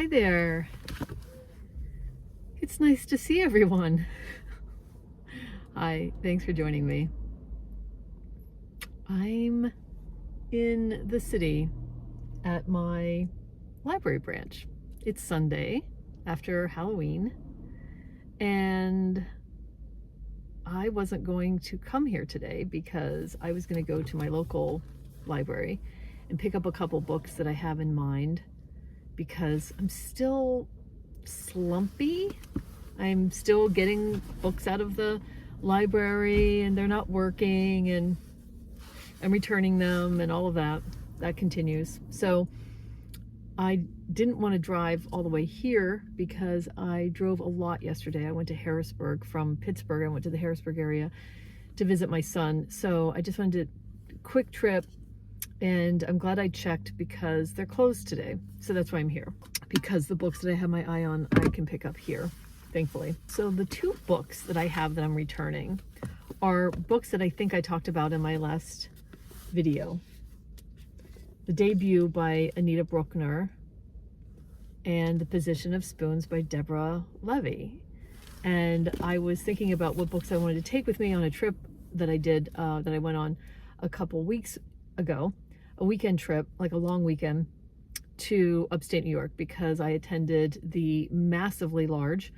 Hi there. It's nice to see everyone. Hi, thanks for joining me. I'm in the city at my library branch. It's Sunday after Halloween, and I wasn't going to come here today because I was going to go to my local library and pick up a couple books that I have in mind because I'm still slumpy. I'm still getting books out of the library and they're not working, and I'm returning them and all of that. That continues. So I didn't want to drive all the way here because I drove a lot yesterday. I went to Harrisburg from Pittsburgh. I went to the Harrisburg area to visit my son. So I just wanted a quick trip, and I'm glad I checked because they're closed today. So that's why I'm here, because the books that I have my eye on, I can pick up here, thankfully. So the two books that I have that I'm returning are books that I think I talked about in my last video. The Debut by Anita Brookner and The Position of Spoons by Deborah Levy. And I was thinking about what books I wanted to take with me on a trip that I did, that I went on a couple weeks ago, a weekend trip, like a long weekend, to upstate New York, because I attended the massively large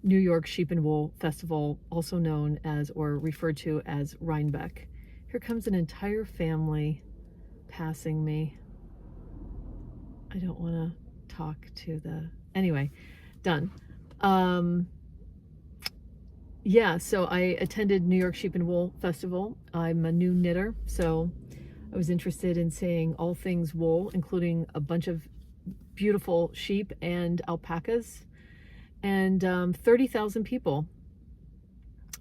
New York Sheep and Wool Festival, also known as, or referred to as, Rhinebeck. Here comes an entire family passing me. I don't want to talk to the... Anyway, done. Yeah, so I attended New York Sheep and Wool Festival. I'm a new knitter, so I was interested in seeing all things wool, including a bunch of beautiful sheep and alpacas. And 30,000 people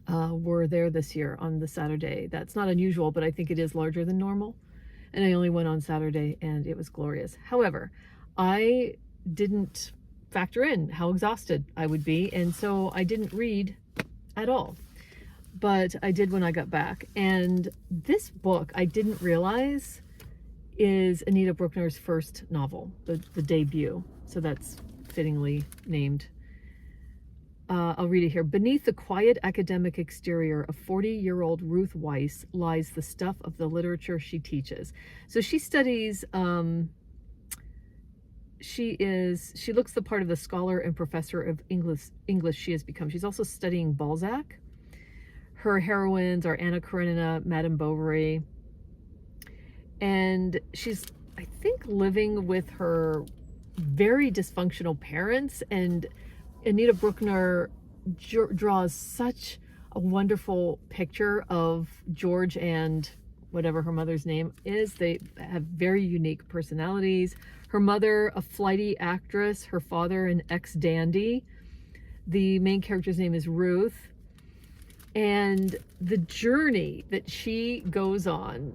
were there this year on the Saturday. That's not unusual, but I think it is larger than normal. And I only went on Saturday, and it was glorious. However, I didn't factor in how exhausted I would be, and so I didn't read at all. But I did when I got back. And this book, I didn't realize, is Anita Brookner's first novel, the debut. So that's fittingly named. I'll read it here. Beneath the quiet academic exterior of 40-year-old Ruth Weiss lies the stuff of the literature she teaches. So she studies, she looks the part of the scholar and professor of English she has become. She's also studying Balzac. Her heroines are Anna Karenina, Madame Bovary. And she's, I think, living with her very dysfunctional parents, and Anita Brookner draws such a wonderful picture of George and whatever her mother's name is. They have very unique personalities. Her mother, a flighty actress, her father, an ex-dandy. The main character's name is Ruth. And the journey that she goes on,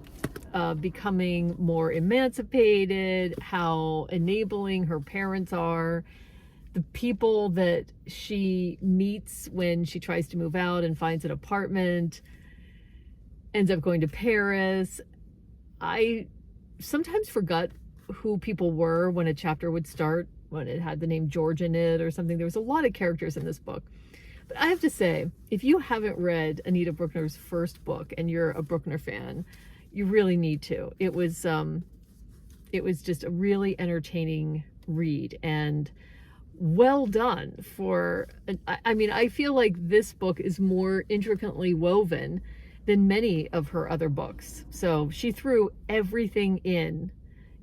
becoming more emancipated, how enabling her parents are, the people that she meets when she tries to move out and finds an apartment, ends up going to Paris. I sometimes forgot who people were when a chapter would start, when it had the name George in it or something. There was a lot of characters in this book. But I have to say, if you haven't read Anita Brookner's first book and you're a Brookner fan, you really need to. It was just a really entertaining read, and well done for, I mean, I feel like this book is more intricately woven than many of her other books. So she threw everything in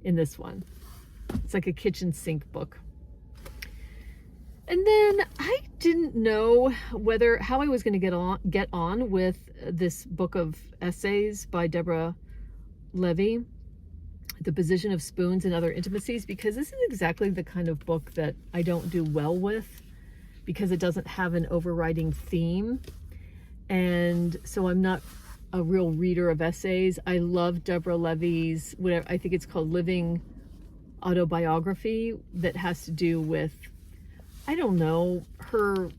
this one. It's like a kitchen sink book. And then I didn't know how I was going to get on with this book of essays by Deborah Levy, The Position of Spoons and Other Intimacies, because this is exactly the kind of book that I don't do well with, because it doesn't have an overriding theme. And so I'm not a real reader of essays. I love Deborah Levy's, whatever, I think it's called Living Autobiography, that has to do with, I don't know, her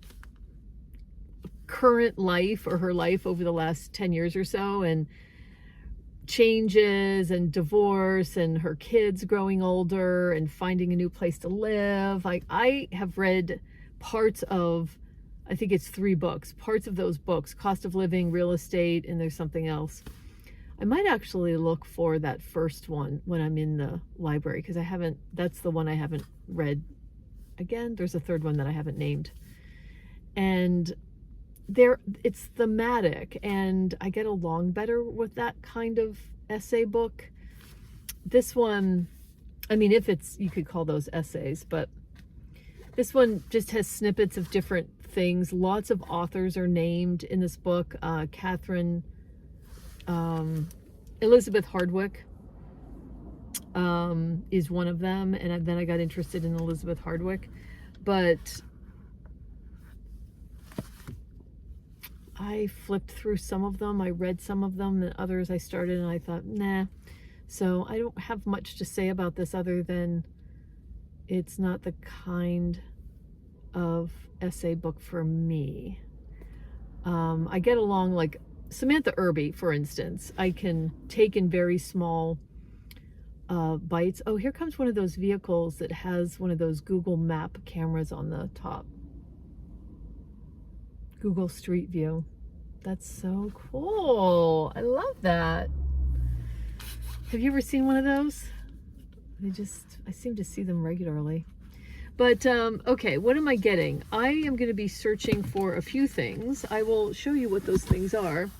current life or her life over the last 10 years or so. And changes and divorce and her kids growing older and finding a new place to live. I have read parts of, I think it's 3 books, parts of those books, Cost of Living, Real Estate, and there's something else. I might actually look for that first one when I'm in the library, because that's the one I haven't read. Again, there's a third one that I haven't named. And it's thematic, and I get along better with that kind of essay book. This one, I mean, you could call those essays, but this one just has snippets of different things. Lots of authors are named in this book. Elizabeth Hardwick is one of them, and then I got interested in Elizabeth Hardwick, but I flipped through some of them. I read some of them, and others I started and I thought, nah. So I don't have much to say about this other than it's not the kind of essay book for me. I get along, like Samantha Irby, for instance, I can take in very small bites. Oh, here comes one of those vehicles that has one of those Google Map cameras on the top. Google Street View. That's so cool. I love that. Have you ever seen one of those? I seem to see them regularly. But okay, what am I getting? I am going to be searching for a few things. I will show you what those things are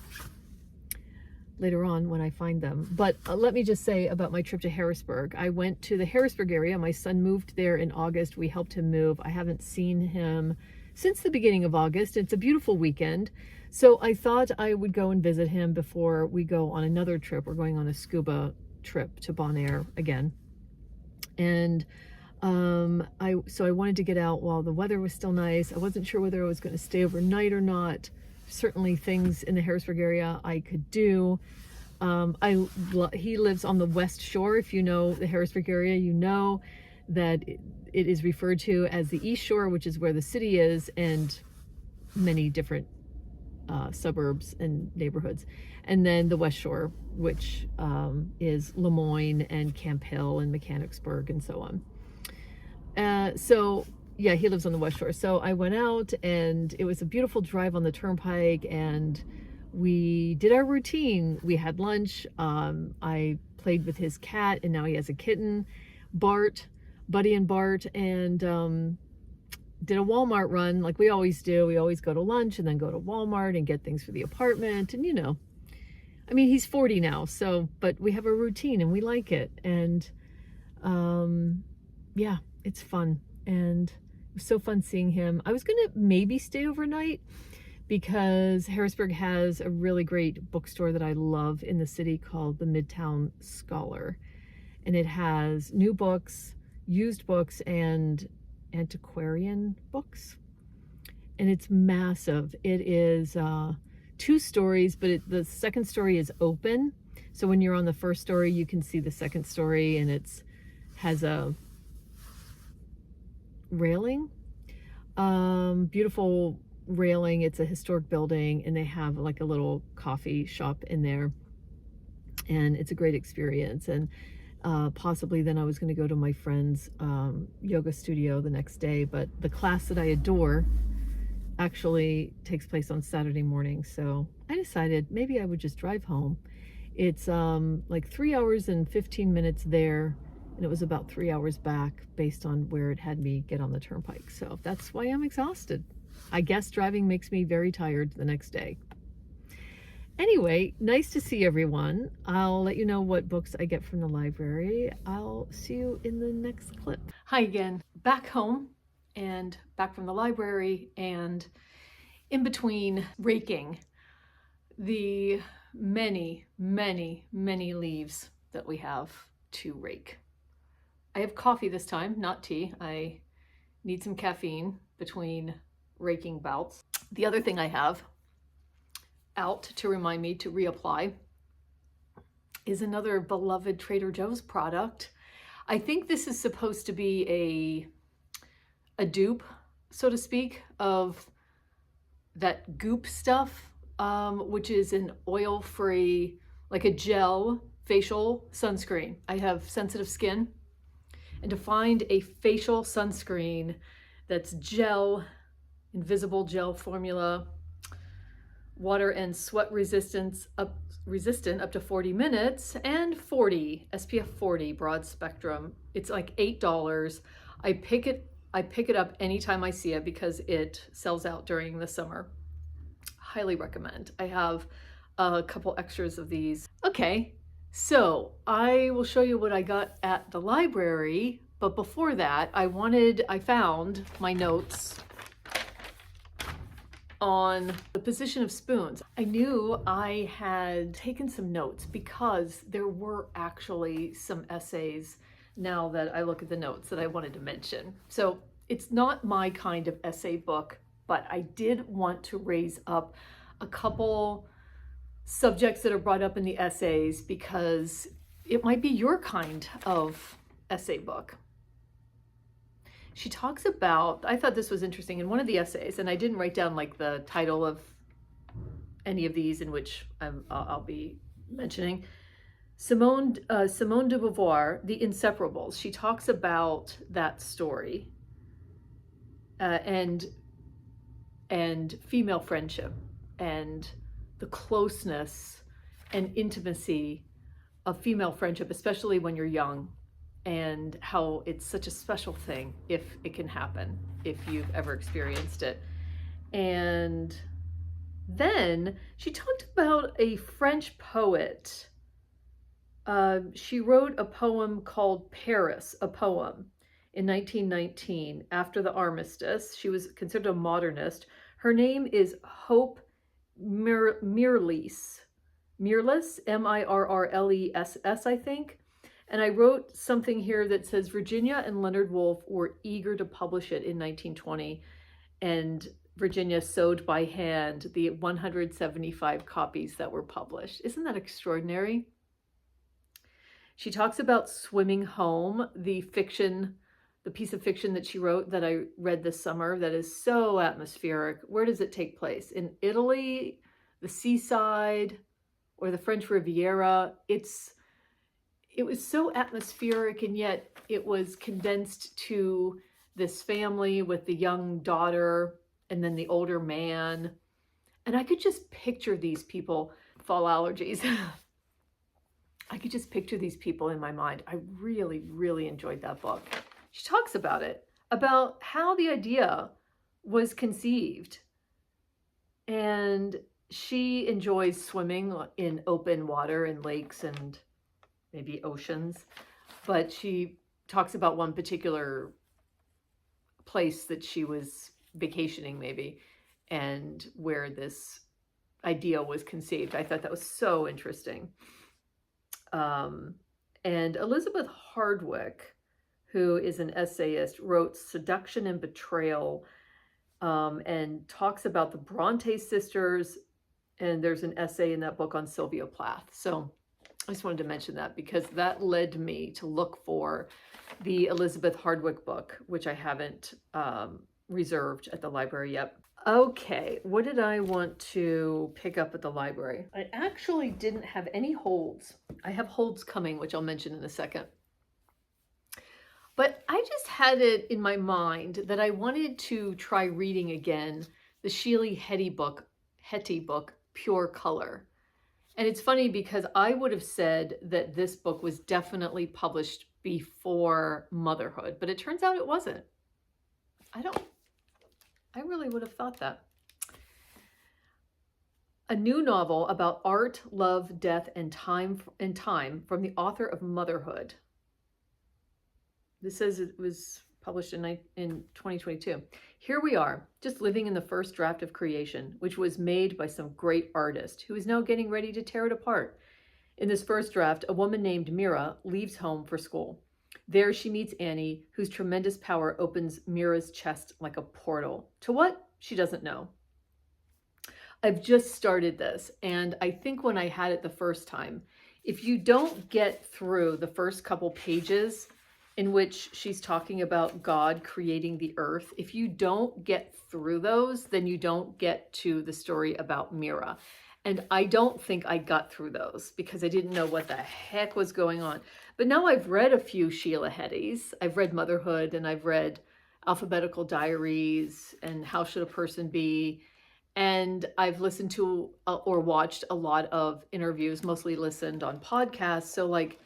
later on when I find them. But let me just say about my trip to Harrisburg. I went to the Harrisburg area. My son moved there in August. We helped him move. I haven't seen him since the beginning of August. It's a beautiful weekend. So I thought I would go and visit him before we go on another trip. We're going on a scuba trip to Bonaire again. And so I wanted to get out while the weather was still nice. I wasn't sure whether I was going to stay overnight or not. Certainly things in the Harrisburg area I could do. He lives on the West Shore. If you know the Harrisburg area, you know that it is referred to as the East Shore, which is where the city is, and many different suburbs and neighborhoods. And then the West Shore, which is Lemoyne and Camp Hill and Mechanicsburg and so on. So yeah, he lives on the West Shore. So I went out, and it was a beautiful drive on the turnpike, and we did our routine. We had lunch. I played with his cat, and now he has a kitten, Buddy and Bart, and did a Walmart run like we always do. We always go to lunch and then go to Walmart and get things for the apartment. And I mean, he's 40 now, but we have a routine and we like it. And yeah, it's fun. And it was so fun seeing him. I was going to maybe stay overnight because Harrisburg has a really great bookstore that I love in the city called the Midtown Scholar. And it has new books, used books, and antiquarian books. And it's massive. It is 2 stories, but the second story is open. So when you're on the first story, you can see the second story, and has a railing, beautiful railing. It's a historic building, and they have like a little coffee shop in there, and it's a great experience. And possibly then I was going to go to my friend's yoga studio the next day, but the class that I adore actually takes place on Saturday morning, so I decided maybe I would just drive home. It's like 3 hours and 15 minutes there, and it was about 3 hours back based on where it had me get on the turnpike. So that's why I'm exhausted. I guess driving makes me very tired the next day. Anyway, nice to see everyone. I'll let you know what books I get from the library. I'll see you in the next clip. Hi again, back home and back from the library, and in between raking the many, many, many leaves that we have to rake. I have coffee this time, not tea. I need some caffeine between raking bouts. The other thing I have out to remind me to reapply is another beloved Trader Joe's product. I think this is supposed to be a dupe, so to speak, of that goop stuff, which is an oil-free like a gel facial sunscreen. I have sensitive skin, and to find a facial sunscreen that's gel, invisible gel formula, water and sweat resistant up to 40 minutes, and 40 SPF 40 broad spectrum. It's like $8. I pick it up anytime I see it because it sells out during the summer. Highly recommend. I have a couple extras of these. Okay, so I will show you what I got at the library, but before that, I found my notes on the position of spoons. I knew I had taken some notes because there were actually some essays, now that I look at the notes, that I wanted to mention. So it's not my kind of essay book, but I did want to raise up a couple subjects that are brought up in the essays because it might be your kind of essay book. She talks about, I thought this was interesting, in one of the essays, and I didn't write down like the title of any of these in which I'll be mentioning. Simone de Beauvoir, The Inseparables. She talks about that story and female friendship and the closeness and intimacy of female friendship, especially when you're young, and how it's such a special thing if it can happen, if you've ever experienced it. And then she talked about a French poet. She wrote a poem called Paris, a poem, in 1919 after the armistice. She was considered a modernist. Her name is Hope Mirrlees, Mirrless, I think. And I wrote something here that says Virginia and Leonard Woolf were eager to publish it in 1920, and Virginia sewed by hand the 175 copies that were published. Isn't that extraordinary? She talks about Swimming Home, the piece of fiction that she wrote that I read this summer that is so atmospheric. Where does it take place? In Italy, the seaside, or the French Riviera? It was so atmospheric, and yet it was condensed to this family with the young daughter and then the older man. And I could just picture these people, fall allergies. I could just picture these people in my mind. I really, really enjoyed that book. She talks about it, about how the idea was conceived. And she enjoys swimming in open water and lakes and maybe oceans, but she talks about one particular place that she was vacationing maybe, and where this idea was conceived. I thought that was so interesting. And Elizabeth Hardwick, who is an essayist, wrote Seduction and Betrayal, and talks about the Bronte sisters, and there's an essay in that book on Sylvia Plath. So I just wanted to mention that because that led me to look for the Elizabeth Hardwick book, which I haven't reserved at the library yet. Okay, what did I want to pick up at the library? I actually didn't have any holds. I have holds coming, which I'll mention in a second. But I just had it in my mind that I wanted to try reading again the Sheila Heti book, Pure Color. And it's funny because I would have said that this book was definitely published before motherhood, but it turns out it wasn't. I really would have thought that. A new novel about art, love, death, and time from the author of Motherhood. This says it was published in 2022. Here we are, just living in the first draft of creation, which was made by some great artist who is now getting ready to tear it apart. In this first draft, a woman named Mira leaves home for school. There she meets Annie, whose tremendous power opens Mira's chest like a portal. To what? She doesn't know. I've just started this, and I think when I had it the first time, if you don't get through the first couple pages in which she's talking about God creating the earth, if you don't get through those, then you don't get to the story about Mira. And I don't think I got through those because I didn't know what the heck was going on. But now I've read a few Sheila Hetis. I've read Motherhood, and I've read Alphabetical Diaries and How Should a Person Be? And I've listened to or watched a lot of interviews, mostly listened on podcasts. So like,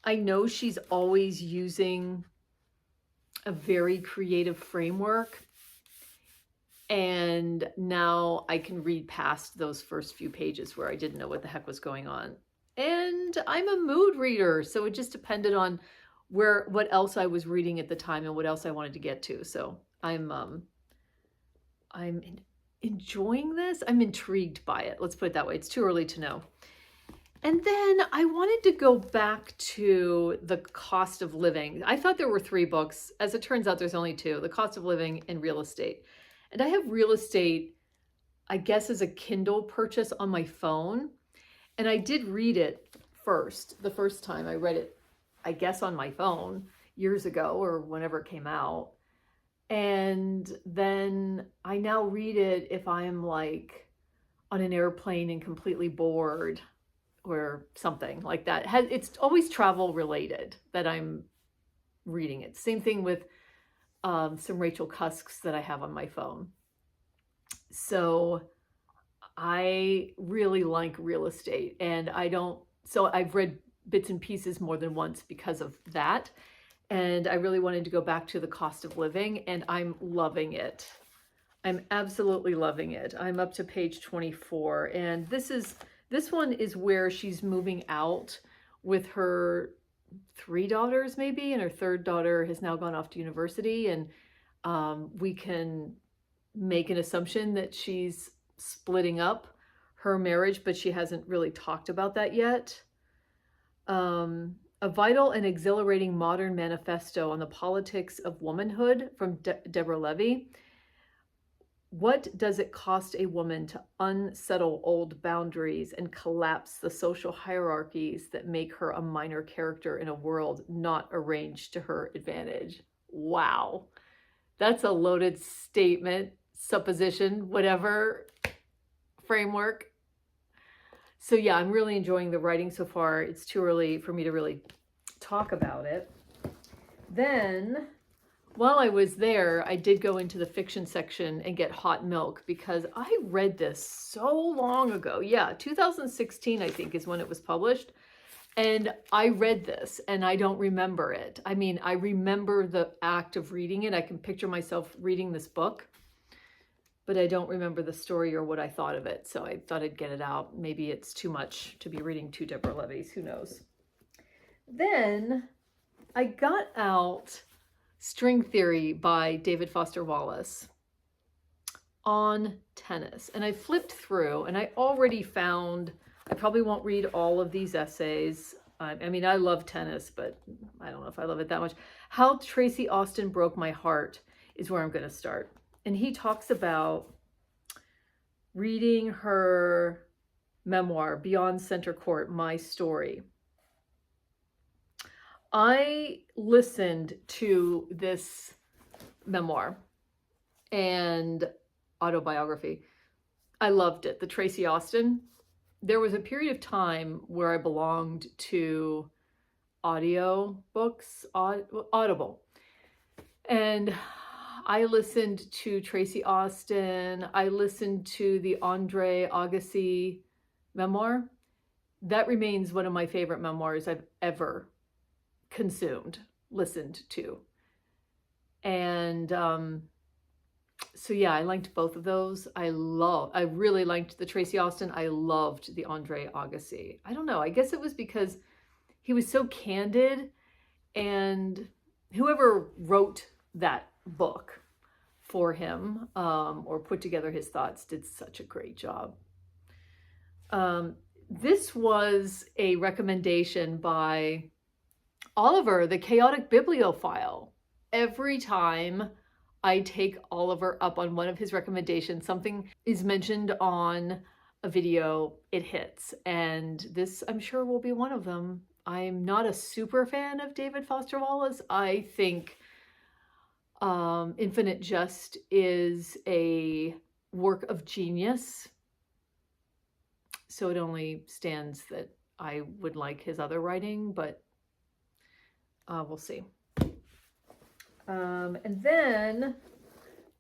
I know she's always using a very creative framework. And now I can read past those first few pages where I didn't know what the heck was going on. And I'm a mood reader, so it just depended on what else I was reading at the time and what else I wanted to get to. So I'm enjoying this. I'm intrigued by it. Let's put it that way. It's too early to know. And then I wanted to go back to The Cost of Living. I thought there were 3 books. As it turns out, there's only 2, The Cost of Living and Real Estate. And I have Real Estate, I guess, as a Kindle purchase on my phone. And I did read it first. The first time I read it, I guess, on my phone years ago or whenever it came out. And then I now read it if I'm like on an airplane and completely bored or something like that. It's always travel related that I'm reading it. Same thing with some Rachel Cusks that I have on my phone. So I really like Real Estate, and so I've read bits and pieces more than once because of that. And I really wanted to go back to The Cost of Living, and I'm loving it. I'm absolutely loving it. I'm up to page 24, and this one is where she's moving out with her 3 daughters maybe, and her 3rd daughter has now gone off to university, and we can make an assumption that she's splitting up her marriage, but she hasn't really talked about that yet. A vital and exhilarating modern manifesto on the politics of womanhood from Deborah Levy. What does it cost a woman to unsettle old boundaries and collapse the social hierarchies that make her a minor character in a world not arranged to her advantage? Wow. That's a loaded statement, supposition, whatever framework. So yeah, I'm really enjoying the writing so far. It's too early for me to really talk about it. Then, while I was there, I did go into the fiction section and get Hot Milk because I read this so long ago. Yeah, 2016, I think, is when it was published. And I read this and I don't remember it. I mean, I remember the act of reading it. I can picture myself reading this book, but I don't remember the story or what I thought of it. So I thought I'd get it out. Maybe it's too much to be reading 2 Deborah Levy's, who knows. Then I got out String Theory by David Foster Wallace on tennis. And I flipped through and I already found, I probably won't read all of these essays. I mean, I love tennis, but I don't know if I love it that much. How Tracy Austin Broke My Heart is where I'm going to start. And he talks about reading her memoir, Beyond Center Court, My Story. I listened to this memoir and autobiography. I loved it. The Tracy Austin. There was a period of time where I belonged to audio books, Audible. And I listened to Tracy Austin. I listened to the Andre Agassi memoir. That remains one of my favorite memoirs I've ever consumed, listened to. And so yeah, I liked both of those. I really liked the Tracy Austin. I loved the Andre Agassi. I don't know, I guess it was because he was so candid, and whoever wrote that book for him or put together his thoughts did such a great job. This was a recommendation by Oliver, the chaotic bibliophile. Every time I take Oliver up on one of his recommendations, something is mentioned on a video, it hits. And this, I'm sure, will be one of them. I'm not a super fan of David Foster Wallace. I think Infinite Jest is a work of genius. so it only stands that I would like his other writing, but we'll see. And then,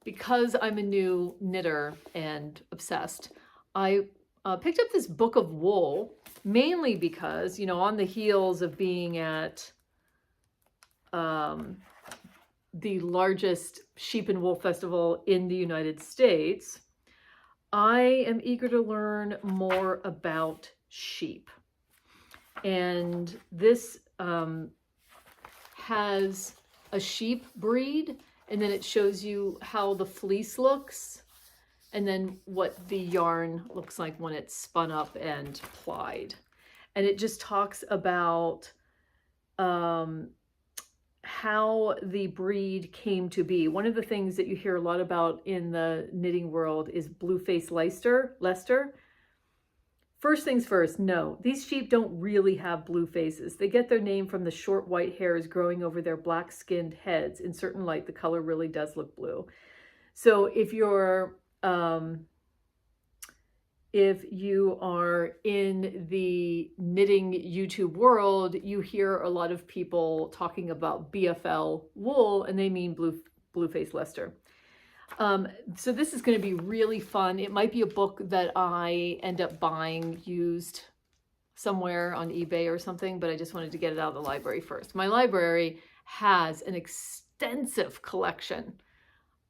because I'm a new knitter and obsessed, I picked up this book of wool, mainly because, on the heels of being at the largest sheep and wool festival in the United States, I am eager to learn more about sheep. And this has a sheep breed, and then it shows you how the fleece looks, and then what the yarn looks like when it's spun up and plied. And it just talks about how the breed came to be. One of the things that you hear a lot about in the knitting world is blue-faced Leicester. First things first, no, these sheep don't really have blue faces. They get their name from the short white hairs growing over their black-skinned heads. In certain light, the color really does look blue. So if you are in the knitting YouTube world, you hear a lot of people talking about BFL wool, and they mean blue-faced Leicester. So this is going to be really fun. It might be a book that I end up buying used somewhere on eBay or something, but I just wanted to get it out of the library first. My library has an extensive collection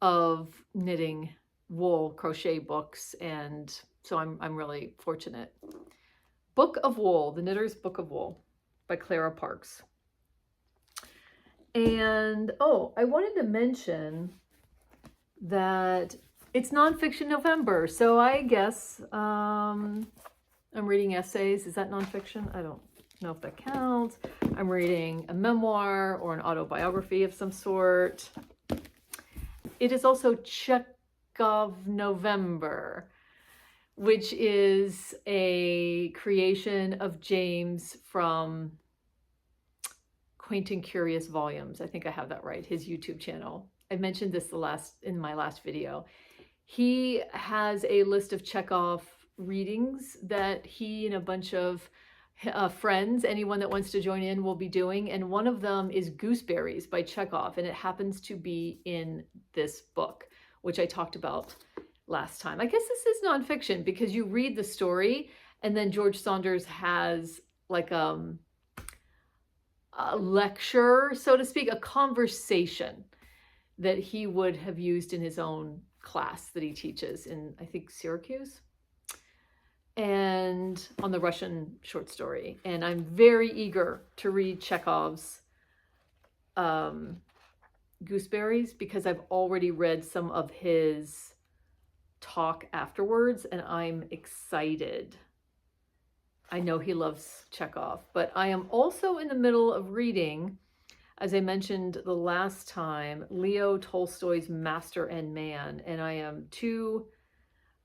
of knitting wool crochet books, and so I'm really fortunate. Book of Wool, The Knitter's Book of Wool by Clara Parks. And I wanted to mention that it's nonfiction November, so I guess I'm reading essays. Is that nonfiction? I don't know if that counts. I'm reading a memoir or an autobiography of some sort. It is also Chekhov November, which is a creation of James from Quaint and Curious Volumes. I think I have that right, his YouTube channel. I mentioned this in my last video. He has a list of Chekhov readings that he and a bunch of friends, anyone that wants to join in, will be doing. And one of them is Gooseberries by Chekhov. And it happens to be in this book, which I talked about last time. I guess this is nonfiction because you read the story, and then George Saunders has like a lecture, so to speak, a conversation that he would have used in his own class that he teaches in, I think, Syracuse, and on the Russian short story. And I'm very eager to read Chekhov's Gooseberries because I've already read some of his talk afterwards, and I'm excited. I know he loves Chekhov, but I am also in the middle of reading, as I mentioned the last time, Leo Tolstoy's Master and Man, and I am too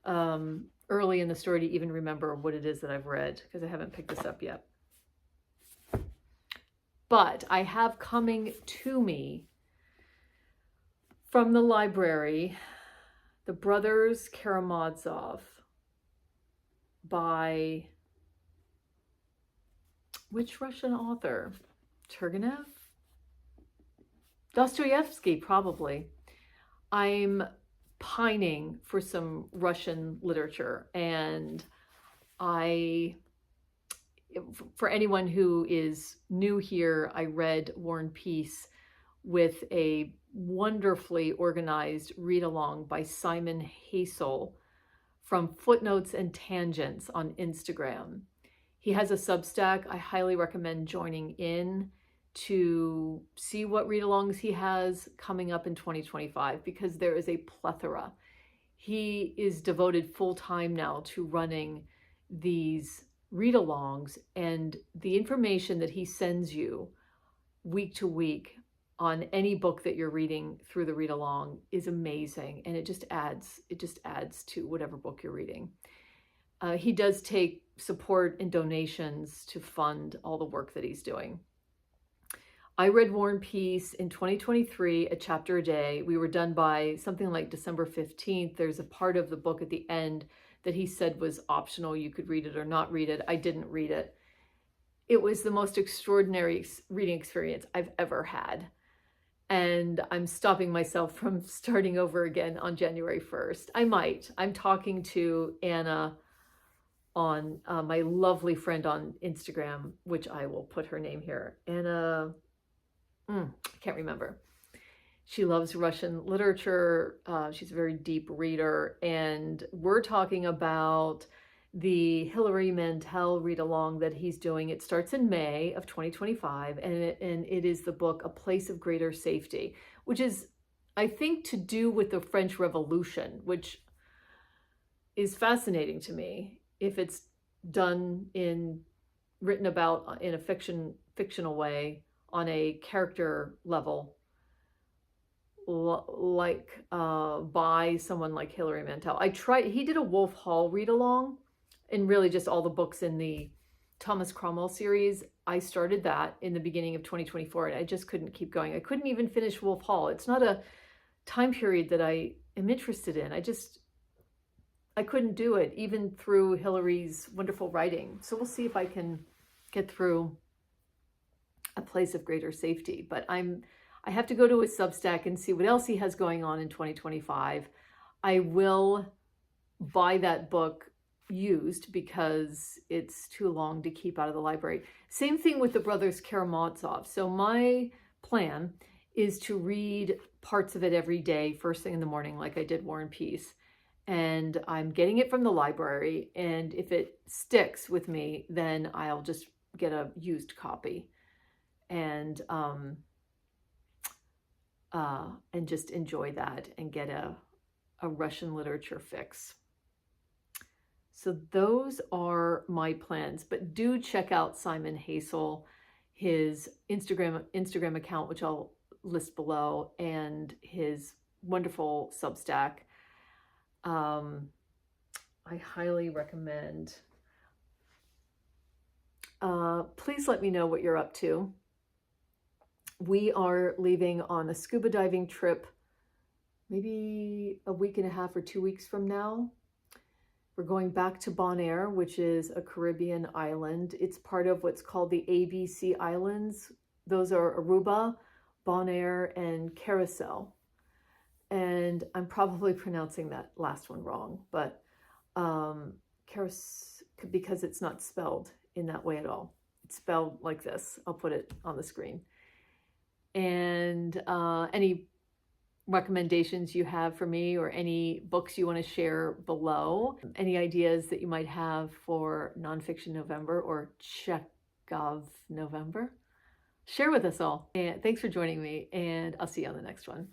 early in the story to even remember what it is that I've read because I haven't picked this up yet. But I have coming to me from the library, The Brothers Karamazov by which Russian author? Turgenev? Dostoyevsky, probably. I'm pining for some Russian literature, and for anyone who is new here, I read War and Peace with a wonderfully organized read-along by Simon Hassel from Footnotes and Tangents on Instagram. He has a Substack. I highly recommend joining in to see what read-alongs he has coming up in 2025, because there is a plethora. He is devoted full-time now to running these read-alongs, and the information that he sends you week to week on any book that you're reading through the read-along is amazing, and it just adds to whatever book you're reading. He does take support and donations to fund all the work that he's doing. I read War and Peace in 2023, a chapter a day. We were done by something like December 15th. There's a part of the book at the end that he said was optional. You could read it or not read it. I didn't read it. It was the most extraordinary reading experience I've ever had. And I'm stopping myself from starting over again on January 1st. I might. I'm talking to Anna on my lovely friend on Instagram, which I will put her name here. Anna, I can't remember. She loves Russian literature. She's a very deep reader. And we're talking about the Hilary Mantel read-along that he's doing. It starts in May of 2025, and it is the book A Place of Greater Safety, which is, I think, to do with the French Revolution, which is fascinating to me if it's written about in a fictional way on a character level, like by someone like Hilary Mantel. He did a Wolf Hall read-along, and really just all the books in the Thomas Cromwell series. I started that in the beginning of 2024, and I just couldn't keep going. I couldn't even finish Wolf Hall. It's not a time period that I am interested in. I couldn't do it, even through Hilary's wonderful writing. So we'll see if I can get through A Place of Greater Safety. But I have to go to his Substack and see what else he has going on in 2025. I will buy that book used because it's too long to keep out of the library. Same thing with the brothers Karamozov. So my plan is to read parts of it every day, first thing in the morning, like I did War and Peace. And I'm getting it from the library. And if it sticks with me, then I'll just get a used copy and just enjoy that and get a Russian literature fix. So those are my plans, but do check out Simon Hassel, his Instagram account, which I'll list below, and his wonderful Substack. I highly recommend. Please let me know what you're up to. We are leaving on a scuba diving trip maybe a week and a half or 2 weeks from now. We're going back to Bonaire, which is a Caribbean island. It's part of what's called the ABC Islands. Those are Aruba, Bonaire, and Carousel. And I'm probably pronouncing that last one wrong, but because it's not spelled in that way at all. It's spelled like this. I'll put it on the screen. And any recommendations you have for me or any books you want to share below, any ideas that you might have for Nonfiction November or Chekhov November, share with us all. And thanks for joining me, and I'll see you on the next one.